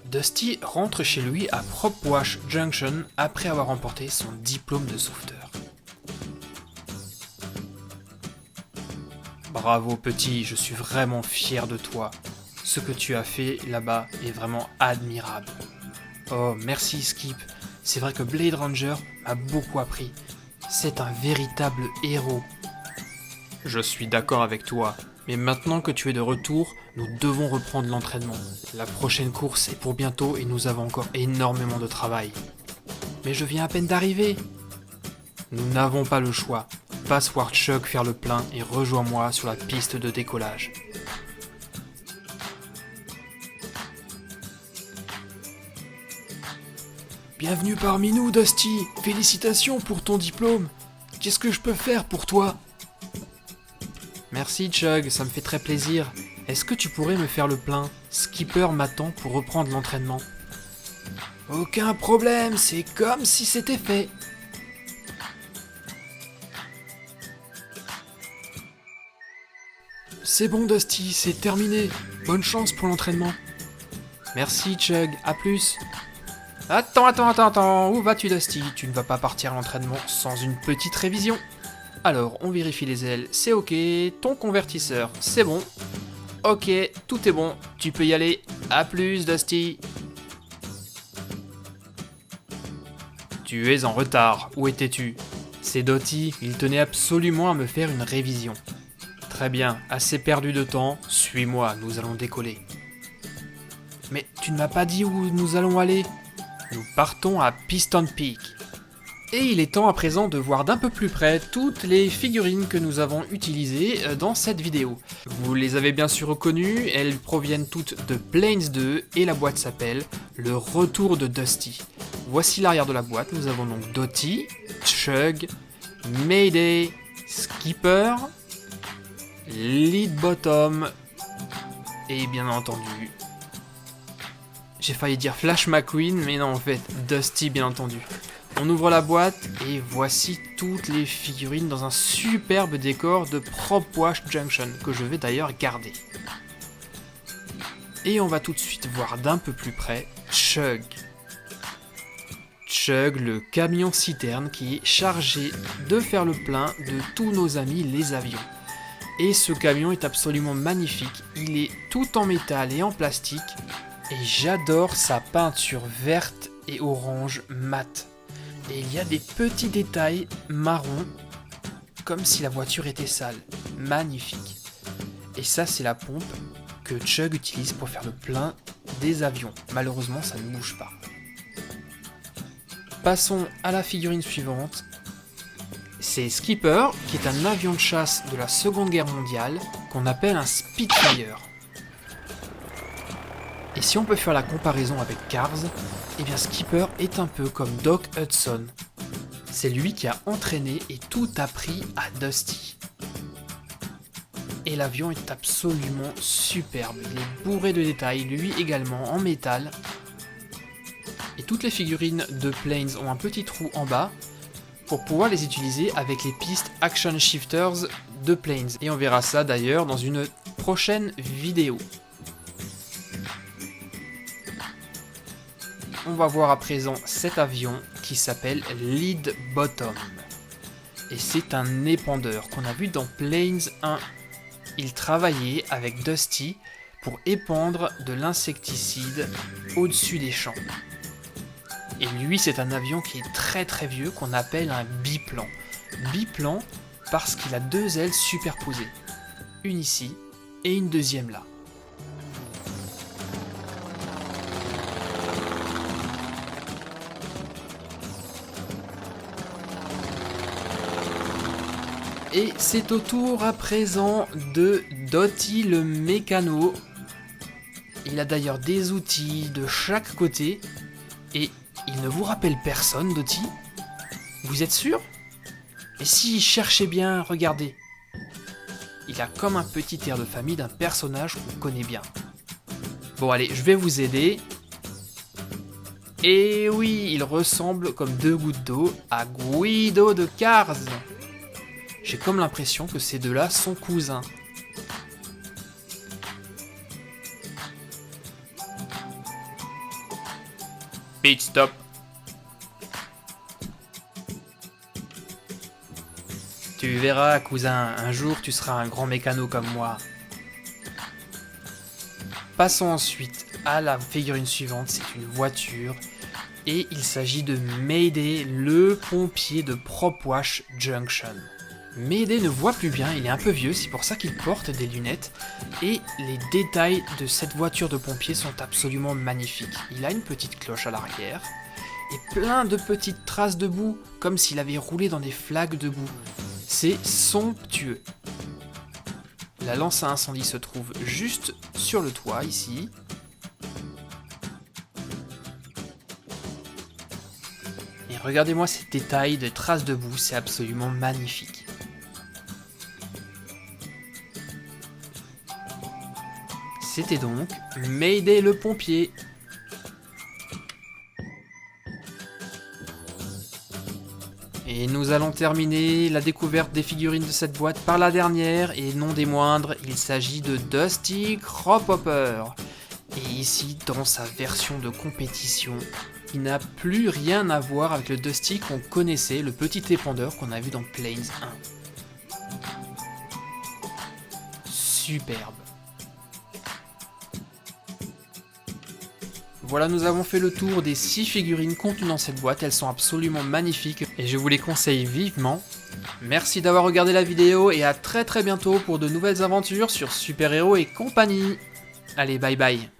Dusty rentre chez lui à Propwash Junction après avoir remporté son diplôme de sauveteur. Bravo petit, je suis vraiment fier de toi. Ce que tu as fait là-bas est vraiment admirable. Oh, merci Skip. C'est vrai que Blade Ranger m'a beaucoup appris. C'est un véritable héros. Je suis d'accord avec toi, mais maintenant que tu es de retour, nous devons reprendre l'entraînement. La prochaine course est pour bientôt et nous avons encore énormément de travail. Mais je viens à peine d'arriver. Nous n'avons pas le choix. Passe voir Chuck faire le plein et rejoins-moi sur la piste de décollage. Bienvenue parmi nous, Dusty. Félicitations pour ton diplôme. Qu'est-ce que je peux faire pour toi ? Merci Chug, ça me fait très plaisir. Est-ce que tu pourrais me faire le plein ? Skipper m'attend pour reprendre l'entraînement. Aucun problème, c'est comme si c'était fait. C'est bon Dusty, c'est terminé. Bonne chance pour l'entraînement. Merci Chug, à plus. Attends, où vas-tu Dusty ? Tu ne vas pas partir à l'entraînement sans une petite révision. Alors, on vérifie les ailes, c'est ok. Ton convertisseur, c'est bon. Ok, tout est bon, tu peux y aller. À plus Dusty. Tu es en retard, où étais-tu ? C'est Dottie, il tenait absolument à me faire une révision. Très bien, assez perdu de temps, suis-moi, nous allons décoller. Mais tu ne m'as pas dit où nous allons aller ? Nous partons à Piston Peak. Et il est temps à présent de voir d'un peu plus près toutes les figurines que nous avons utilisées dans cette vidéo. Vous les avez bien sûr reconnues, elles proviennent toutes de Planes 2 et la boîte s'appelle Le Retour de Dusty. Voici l'arrière de la boîte, nous avons donc Dottie, Chug, Mayday, Skipper, Lead Bottom et bien entendu... J'ai failli dire Flash McQueen, mais non en fait, Dusty bien entendu. On ouvre la boîte et voici toutes les figurines dans un superbe décor de Propwash Junction que je vais d'ailleurs garder. Et on va tout de suite voir d'un peu plus près Chug. Chug, le camion citerne qui est chargé de faire le plein de tous nos amis les avions. Et ce camion est absolument magnifique, il est tout en métal et en plastique et j'adore sa peinture verte et orange mat. Et il y a des petits détails marrons, comme si la voiture était sale. Magnifique. Et ça, c'est la pompe que Chug utilise pour faire le plein des avions. Malheureusement, ça ne bouge pas. Passons à la figurine suivante. C'est Skipper, qui est un avion de chasse de la Seconde Guerre mondiale, qu'on appelle un Spitfire. Et si on peut faire la comparaison avec Cars, eh bien Skipper est un peu comme Doc Hudson. C'est lui qui a entraîné et tout appris à Dusty. Et l'avion est absolument superbe, il est bourré de détails, lui également en métal. Et toutes les figurines de Planes ont un petit trou en bas pour pouvoir les utiliser avec les pistes Action Shifters de Planes. Et on verra ça d'ailleurs dans une prochaine vidéo. On va voir à présent cet avion qui s'appelle Lead Bottom. Et c'est un épandeur qu'on a vu dans Planes 1. Il travaillait avec Dusty pour épandre de l'insecticide au-dessus des champs. Et lui, c'est un avion qui est très très vieux qu'on appelle un biplan. Biplan parce qu'il a deux ailes superposées. Une ici et une deuxième là. Et c'est au tour à présent de Dottie le mécano. Il a d'ailleurs des outils de chaque côté. Et il ne vous rappelle personne, Dottie ? Vous êtes sûr ? Et si cherchez bien, regardez. Il a comme un petit air de famille d'un personnage qu'on connaît bien. Bon allez, je vais vous aider. Et oui, il ressemble comme deux gouttes d'eau à Guido de Cars. J'ai comme l'impression que ces deux-là sont cousins. Pit stop. Tu verras, cousin, un jour tu seras un grand mécano comme moi. Passons ensuite à la figurine suivante, c'est une voiture. Et il s'agit de Mayday, le pompier de Propwash Junction. Mayday ne voit plus bien, il est un peu vieux, c'est pour ça qu'il porte des lunettes. Et les détails de cette voiture de pompier sont absolument magnifiques. Il a une petite cloche à l'arrière et plein de petites traces de boue, comme s'il avait roulé dans des flaques de boue. C'est somptueux. La lance à incendie se trouve juste sur le toit, ici. Et regardez-moi ces détails de traces de boue, c'est absolument magnifique. C'était donc Mayday le pompier. Et nous allons terminer la découverte des figurines de cette boîte par la dernière, et non des moindres, il s'agit de Dusty Cropper. Et ici, dans sa version de compétition, il n'a plus rien à voir avec le Dusty qu'on connaissait, le petit épandeur qu'on a vu dans Planes 1. Superbe. Voilà, nous avons fait le tour des 6 figurines contenues dans cette boîte, elles sont absolument magnifiques et je vous les conseille vivement. Merci d'avoir regardé la vidéo et à très bientôt pour de nouvelles aventures sur Super Héros et compagnie. Allez, bye bye.